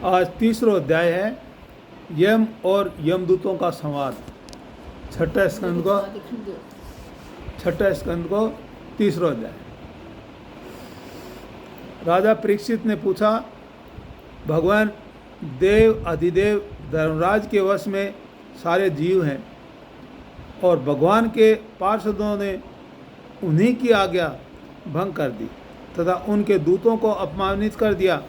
आज तीसरा अध्याय है यम और यमदूतों का संवाद। छठा स्कंद को तीसरा अध्याय। राजा परीक्षित ने पूछा, भगवान देव अधिदेव धर्मराज के वश में सारे जीव हैं और भगवान के पार्षदों ने उन्हीं की आज्ञा भंग कर दी तथा उनके दूतों को अपमानित कर दिया।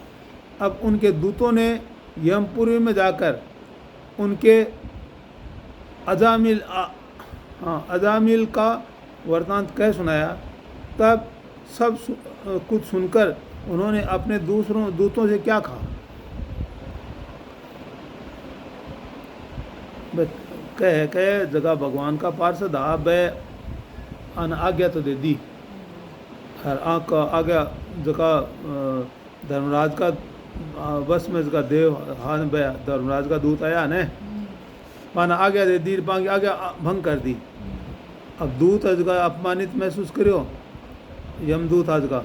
अब उनके दूतों ने यमपुरी में जाकर उनके अजामिल का वृतांत कह सुनाया। तब सब कुछ सुनकर उन्होंने अपने दूसरों दूतों से क्या कहा? कह जगह भगवान का पार्षद आप आज्ञा तो दे दी, हर आज्ञा जगह धर्मराज का बस में जगह देव हान बे धर्मराज का दूत आया ने माना आज्ञा दे दी, आज्ञा भंग कर दी। अब दूत जगह अपमानित महसूस करो। यमदूत आज का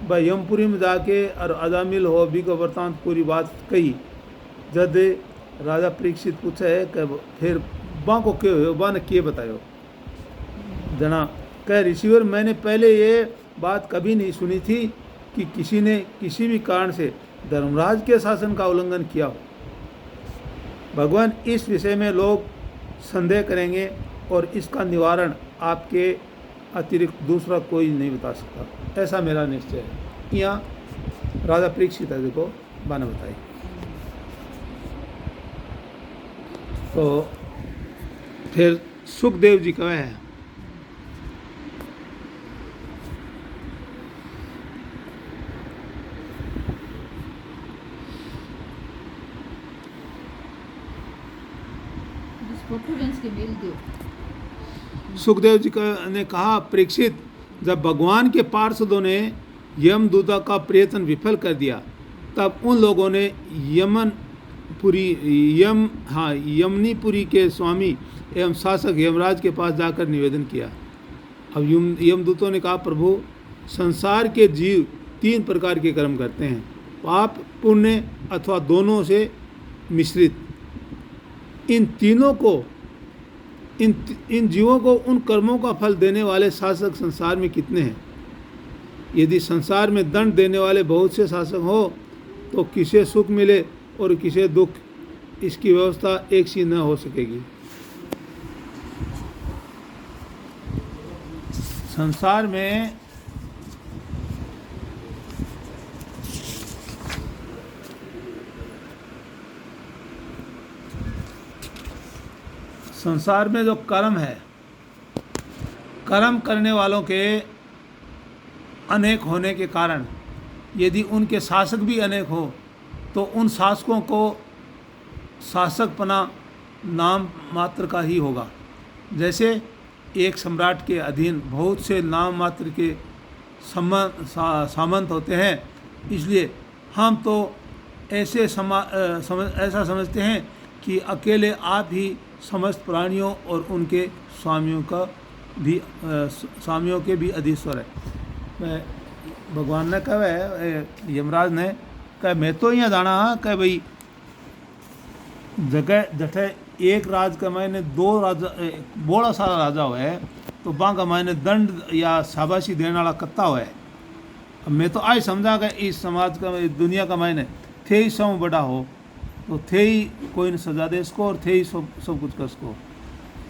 भाई यमपुरी में जाके और अजामिल हो भी को वृतांत पूरी बात कही। जब राजा परीक्षित पूछे है कि फिर बा को क्यों हो, बा ने किए बतायो। जना कह रिसीवर, मैंने पहले ये बात कभी नहीं सुनी थी कि किसी ने किसी भी कारण से धर्मराज के शासन का उल्लंघन किया हो। भगवान, इस विषय में लोग संदेह करेंगे और इसका निवारण आपके अतिरिक्त दूसरा कोई नहीं बता सकता, ऐसा मेरा निश्चय है। यहाँ राजा परीक्षित जी को बाने बताई। तो फिर सुखदेव जी कहे हैं, सुखदेव जी ने कहा, परीक्षित, जब भगवान के पार्षदों ने यमदूता का प्रयत्न विफल कर दिया तब उन लोगों ने यमनीपुरी के स्वामी एवं शासक यमराज के पास जाकर निवेदन किया। अब यमदूतों ने कहा, प्रभु, संसार के जीव 3 प्रकार के कर्म करते हैं, पाप, पुण्य अथवा दोनों से मिश्रित। इन तीनों को इन जीवों को उन कर्मों का फल देने वाले शासक संसार में कितने हैं? यदि संसार में दंड देने वाले बहुत से शासक हो तो किसे सुख मिले और किसे दुख, इसकी व्यवस्था एक सी न हो सकेगी। संसार में जो कर्म है, कर्म करने वालों के अनेक होने के कारण यदि उनके शासक भी अनेक हो तो उन शासकों को शासकपना नाम मात्र का ही होगा। जैसे एक सम्राट के अधीन बहुत से नाम मात्र के सामंत होते हैं, इसलिए हम तो ऐसा समझते हैं कि अकेले आप ही समस्त प्राणियों और उनके स्वामियों के भी अधीश्वर है। भगवान ने कहा है, यमराज ने कहा, मैं तो यहाँ जाना हाँ कह भाई जगह जठे एक राज का मैंने 2 राजा बड़ा सारा राजा हुआ है तो वहाँ का मैंने दंड या शाबाशी देने वाला कत्ता हुआ है। अब मैं तो आज समझा कि इस समाज का दुनिया का मैंने थे ही सब बड़ा हो तो थे ही कोई न सजा दे इसको और थे ही सब कुछ कर इसको।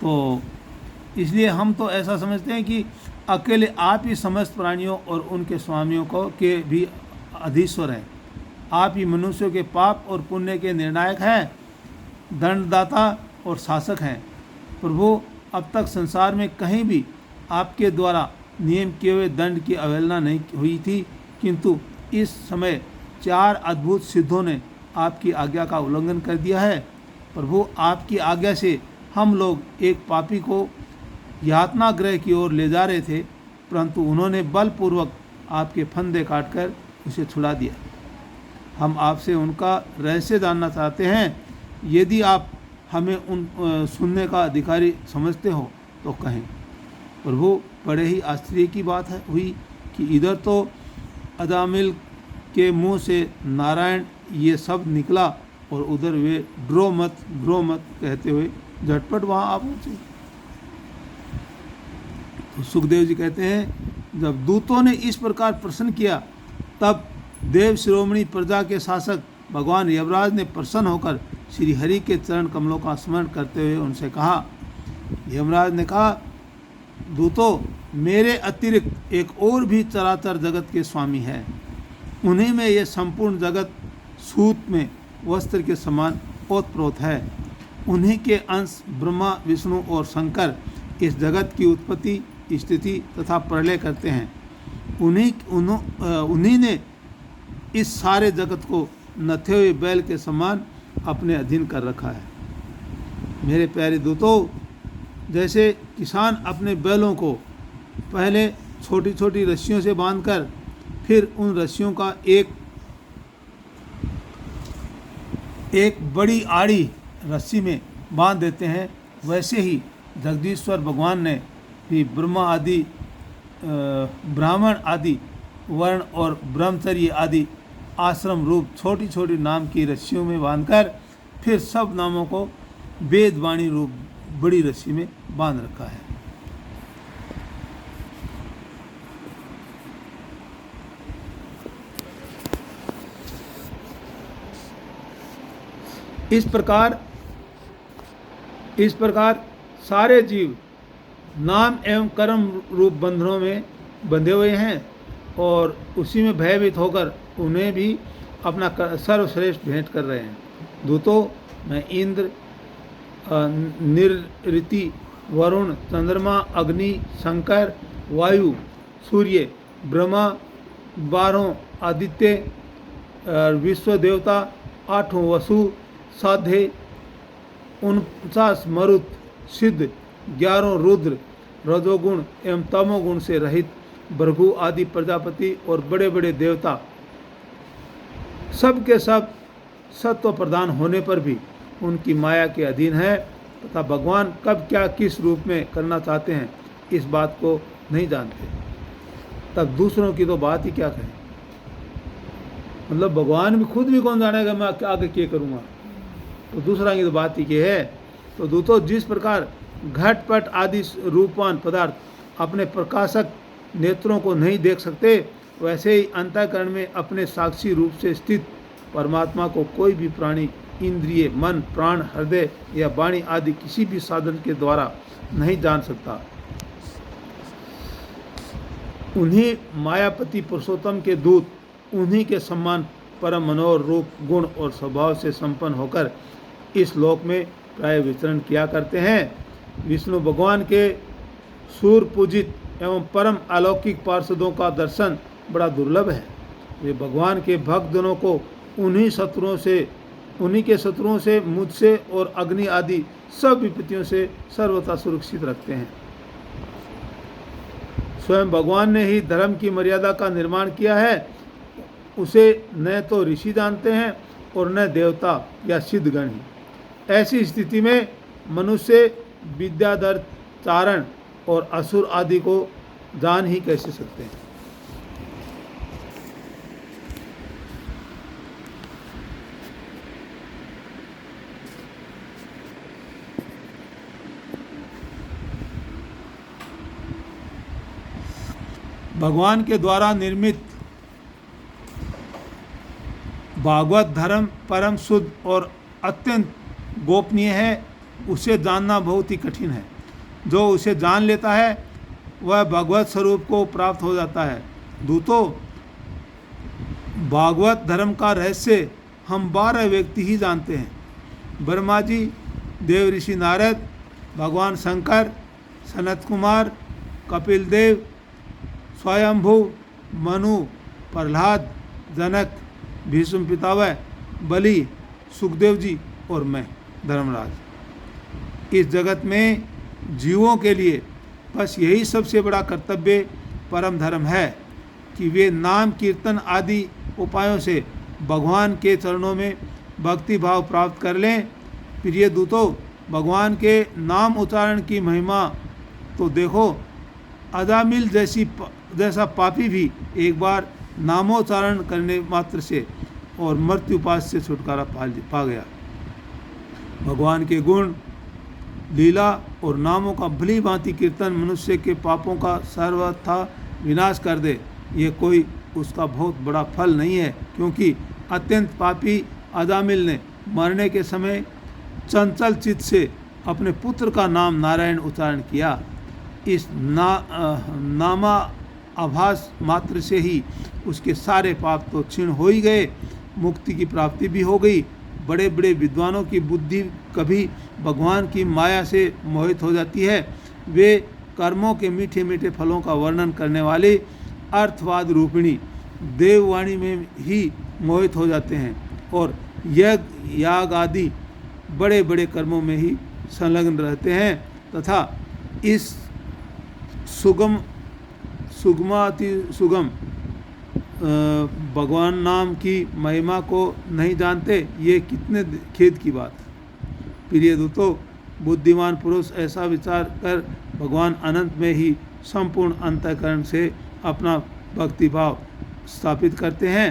तो इसलिए हम तो ऐसा समझते हैं कि अकेले आप ही समस्त प्राणियों और उनके स्वामियों को के भी अधीश्वर हैं। आप ही मनुष्यों के पाप और पुण्य के निर्णायक हैं, दंडदाता और शासक हैं। प्रभु, अब तक संसार में कहीं भी आपके द्वारा नियम किए हुए दंड की अवहेलना नहीं हुई थी, किंतु इस समय 4 अद्भुत सिद्धों ने आपकी आज्ञा का उल्लंघन कर दिया है। प्रभु, आपकी आज्ञा से हम लोग एक पापी को यातना गृह की ओर ले जा रहे थे, परंतु उन्होंने बलपूर्वक आपके फंदे काटकर उसे छुड़ा दिया। हम आपसे उनका रहस्य जानना चाहते हैं। यदि आप हमें सुनने का अधिकारी समझते हो तो कहें। प्रभु, बड़े ही आश्चर्य की बात हुई कि इधर तो अजामिल के मुंह से नारायण ये शब्द निकला और उधर वे ड्रो मत कहते हुए झटपट वहाँ आ पहुँचे। तो सुखदेव जी कहते हैं, जब दूतों ने इस प्रकार प्रश्न किया तब देव शिरोमणि प्रजा के शासक भगवान यमराज ने प्रसन्न होकर श्री हरि के चरण कमलों का स्मरण करते हुए उनसे कहा। यमराज ने कहा, दूतों, मेरे अतिरिक्त एक और भी चराचर जगत के स्वामी है। उन्हीं में ये संपूर्ण जगत सूत में वस्त्र के समान ओतप्रोत है। उन्हीं के अंश ब्रह्मा, विष्णु और शंकर इस जगत की उत्पत्ति, स्थिति तथा प्रलय करते हैं। उन्हीं ने इस सारे जगत को नथे हुए बैल के समान अपने अधीन कर रखा है। मेरे प्यारे दूतों, जैसे किसान अपने बैलों को पहले छोटी छोटी रस्सियों से बांधकर फिर उन रस्सियों का एक बड़ी आड़ी रस्सी में बांध देते हैं, वैसे ही जगदीश्वर भगवान ने भी ब्राह्मण आदि वर्ण और ब्रह्मचर्य आदि आश्रम रूप छोटी छोटी नाम की रस्सियों में बांधकर फिर सब नामों को वेदवाणी रूप बड़ी रस्सी में बांध रखा है। इस प्रकार सारे जीव नाम एवं कर्म रूप बंधनों में बंधे हुए हैं और उसी में भयभीत होकर उन्हें भी अपना सर्वश्रेष्ठ भेंट कर रहे हैं। दूतों, मैं इंद्र, निरृति, वरुण, चंद्रमा, अग्नि, शंकर, वायु, सूर्य, ब्रह्मा, 12 आदित्य, विश्व देवता, 8 वसु, साध्य, 49 मरुत, सिद्ध, 11 रुद्र, रजोगुण एवं तमोगुण से रहित भृगु आदि प्रजापति और बड़े बड़े देवता सब के सब सत्व प्रदान होने पर भी उनकी माया के अधीन है तथा भगवान कब क्या किस रूप में करना चाहते हैं इस बात को नहीं जानते। तब दूसरों की तो बात ही क्या कहें। मतलब भगवान भी खुद भी कौन जानेगा मैं आगे क्या करूँगा, तो दूसरा की तो बात ही क्या है। तो दूतों, जिस प्रकार घटपट आदि रूपवान पदार्थ अपने प्रकाशक नेत्रों को नहीं देख सकते, वैसे ही अंतःकरण में अपने साक्षी रूप से स्थित परमात्मा को कोई भी प्राणी इंद्रिय, मन, प्राण, हृदय या वाणी आदि किसी भी साधन के द्वारा नहीं जान सकता। उन्हीं मायापति पुरुषोत्तम के दूत उन्हीं के सम्मान परम मनोहर रूप, गुण और स्वभाव से संपन्न होकर इस लोक में प्राय विचरण किया करते हैं। विष्णु भगवान के सूर पूजित एवं परम अलौकिक पार्षदों का दर्शन बड़ा दुर्लभ है। वे भगवान के भक्तजनों को उन्हीं के शत्रुओं से, मुझसे और अग्नि आदि सब विपत्तियों से सर्वथा सुरक्षित रखते हैं। स्वयं भगवान ने ही धर्म की मर्यादा का निर्माण किया है। उसे न तो ऋषि जानते हैं और न देवता या सिद्धगण ही। ऐसी स्थिति में मनुष्य विद्याधर, चारण और असुर आदि को जान ही कैसे सकते हैं। भगवान के द्वारा निर्मित भागवत धर्म परम शुद्ध और अत्यंत गोपनीय है। उसे जानना बहुत ही कठिन है। जो उसे जान लेता है वह भगवत स्वरूप को प्राप्त हो जाता है। दूतों, भागवत धर्म का रहस्य हम 12 व्यक्ति ही जानते हैं। ब्रह्मा जी, देव ऋषि नारद, भगवान शंकर, सनत कुमार, कपिल देव, स्वयंभू, मनु, प्रहलाद, जनक, भीष्म पितामह, बलि, सुखदेव जी और मैं धर्मराज। इस जगत में जीवों के लिए बस यही सबसे बड़ा कर्तव्य परम धर्म है कि वे नाम कीर्तन आदि उपायों से भगवान के चरणों में भक्ति भाव प्राप्त कर लें। प्रिय दूतों, भगवान के नाम उच्चारण की महिमा तो देखो। अजामिल जैसा पापी भी एक बार नामोच्चारण करने मात्र से और मृत्युपाश से छुटकारा पा गया। भगवान के गुण, लीला और नामों का भली भांति कीर्तन मनुष्य के पापों का सर्वथा विनाश कर दे, ये कोई उसका बहुत बड़ा फल नहीं है, क्योंकि अत्यंत पापी अजामिल ने मरने के समय चंचल चित्त से अपने पुत्र का नाम नारायण उच्चारण किया। इस नामा आभास मात्र से ही उसके सारे पाप तो क्षीण हो ही गए, मुक्ति की प्राप्ति भी हो गई। बड़े बड़े विद्वानों की बुद्धि कभी भगवान की माया से मोहित हो जाती है। वे कर्मों के मीठे मीठे फलों का वर्णन करने वाली अर्थवाद रूपिणी देववाणी में ही मोहित हो जाते हैं और यज्ञ याग आदि बड़े बड़े कर्मों में ही संलग्न रहते हैं तथा इस सुगमाति सुगम भगवान नाम की महिमा को नहीं जानते। ये कितने खेद की बात। प्रिय दूतों, बुद्धिमान पुरुष ऐसा विचार कर भगवान अनंत में ही संपूर्ण अंतःकरण से अपना भक्तिभाव स्थापित करते हैं।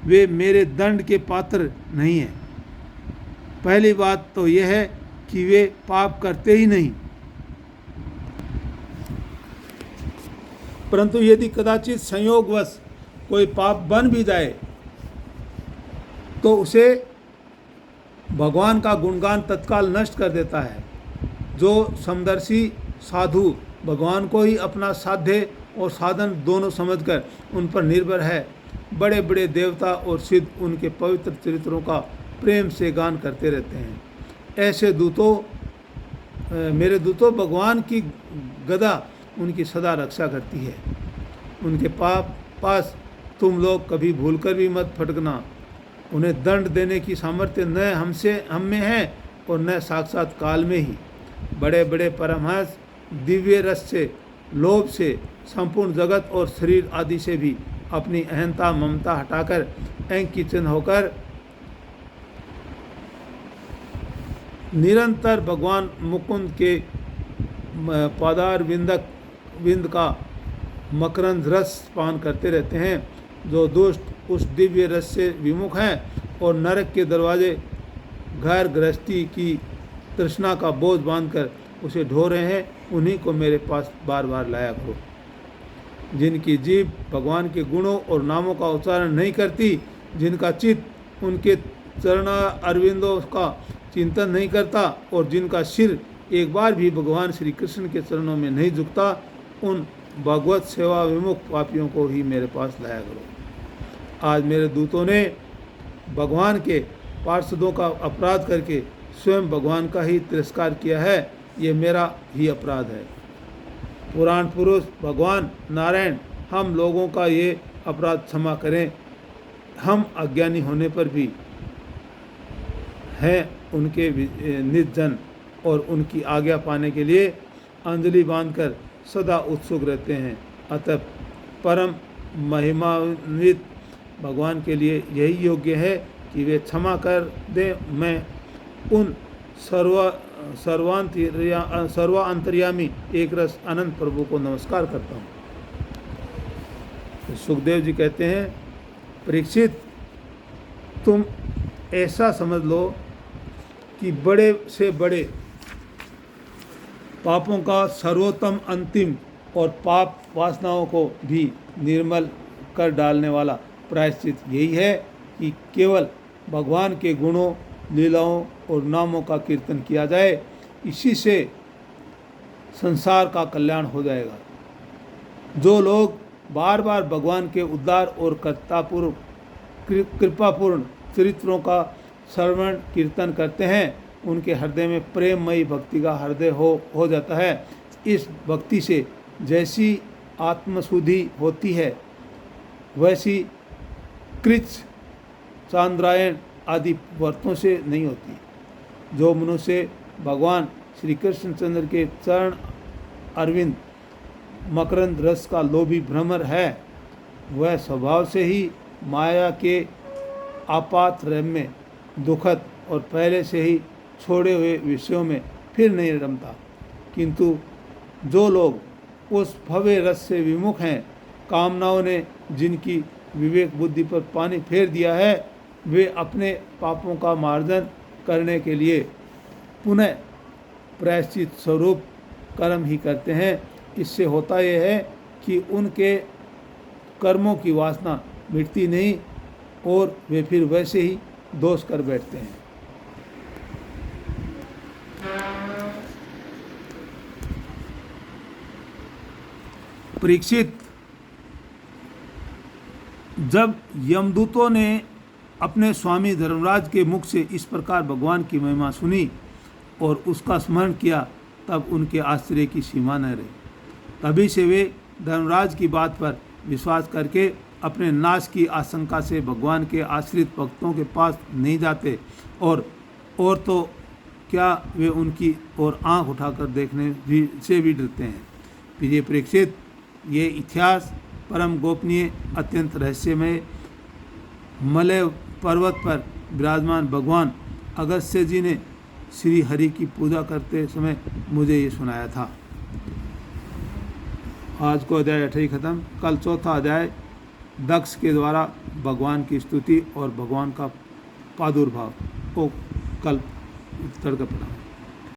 वे मेरे दंड के पात्र नहीं हैं। पहली बात तो यह है कि वे पाप करते ही नहीं, परंतु यदि कदाचित संयोगवश कोई पाप बन भी जाए तो उसे भगवान का गुणगान तत्काल नष्ट कर देता है। जो समदर्शी साधु भगवान को ही अपना साध्य और साधन दोनों समझकर उन पर निर्भर है, बड़े बड़े देवता और सिद्ध उनके पवित्र चरित्रों का प्रेम से गान करते रहते हैं। ऐसे दूतों, मेरे दूतों, भगवान की गदा उनकी सदा रक्षा करती है। उनके पास तुम लोग कभी भूलकर भी मत फटकना। उन्हें दंड देने की सामर्थ्य न हम में है और न साक्षात काल में ही। बड़े बड़े परमहंस दिव्य रस से, लोभ से, संपूर्ण जगत और शरीर आदि से भी अपनी अहंता ममता हटाकर अंकित होकर निरंतर भगवान मुकुंद के पादार विंद का मकरंद रस पान करते रहते हैं। जो दुष्ट उस दिव्य रस से विमुख हैं और नरक के दरवाजे घर गृहस्थी की तृष्णा का बोझ बांधकर उसे ढो रहे हैं, उन्हीं को मेरे पास बार बार लाया करो। जिनकी जीभ भगवान के गुणों और नामों का उच्चारण नहीं करती, जिनका चित्त उनके चरण अरविंदों का चिंतन नहीं करता और जिनका सिर एक बार भी भगवान श्री कृष्ण के चरणों में नहीं झुकता, उन भगवत सेवा विमुख पापियों को ही मेरे पास लाया करो। आज मेरे दूतों ने भगवान के पार्षदों का अपराध करके स्वयं भगवान का ही तिरस्कार किया है। ये मेरा ही अपराध है। पुराण पुरुष भगवान नारायण हम लोगों का ये अपराध क्षमा करें। हम अज्ञानी होने पर भी हैं उनके निज जन और उनकी आज्ञा पाने के लिए अंजलि बांधकर सदा उत्सुक रहते हैं। अतः परम महिमान्वित भगवान के लिए यही योग्य है कि वे क्षमा कर दें। मैं उन सर्वांतर्यामी एक रस अनंत प्रभु को नमस्कार करता हूँ। सुखदेव जी कहते हैं, परीक्षित, तुम ऐसा समझ लो कि बड़े से बड़े पापों का सर्वोत्तम अंतिम और पाप वासनाओं को भी निर्मल कर डालने वाला प्रायश्चित यही है कि केवल भगवान के गुणों, लीलाओं और नामों का कीर्तन किया जाए। इसी से संसार का कल्याण हो जाएगा। जो लोग बार बार भगवान के उद्धार और कृपापूर्ण चरित्रों का श्रवण कीर्तन करते हैं, उनके हृदय में प्रेममयी भक्ति का हृदय हो जाता है। इस भक्ति से जैसी आत्मशुद्धि होती है, वैसी कृच, चांद्रायण आदि व्रतों से नहीं होती। जो मनुष्य भगवान श्री कृष्णचंद्र के चरण अरविंद मकरंद रस का लोभी भ्रमर है, वह स्वभाव से ही माया के आपात रम्य, दुखद और पहले से ही छोड़े हुए विषयों में फिर नहीं रमता। किंतु जो लोग उस भव्य रस से विमुख हैं, कामनाओं ने जिनकी विवेक बुद्धि पर पानी फेर दिया है, वे अपने पापों का मार्जन करने के लिए पुनः प्रायश्चित स्वरूप कर्म ही करते हैं। इससे होता यह है कि उनके कर्मों की वासना मिटती नहीं और वे फिर वैसे ही दोष कर बैठते हैं। परीक्षित, जब यमदूतों ने अपने स्वामी धर्मराज के मुख से इस प्रकार भगवान की महिमा सुनी और उसका स्मरण किया, तब उनके आश्चर्य की सीमा न रही। तभी से वे धर्मराज की बात पर विश्वास करके अपने नाश की आशंका से भगवान के आश्रित भक्तों के पास नहीं जाते और तो क्या वे उनकी ओर आंख उठाकर देखने से भी डरते हैं। प्रिय परीक्षित, ये इतिहास परम गोपनीय, अत्यंत रहस्यमय मलय पर्वत पर विराजमान भगवान अगस्त्य जी ने श्री हरि की पूजा करते समय मुझे ये सुनाया था। आज को अध्याय 28 खत्म। कल चौथा अध्याय दक्ष के द्वारा भगवान की स्तुति और भगवान का प्रादुर्भाव को कल तड़का पड़ा।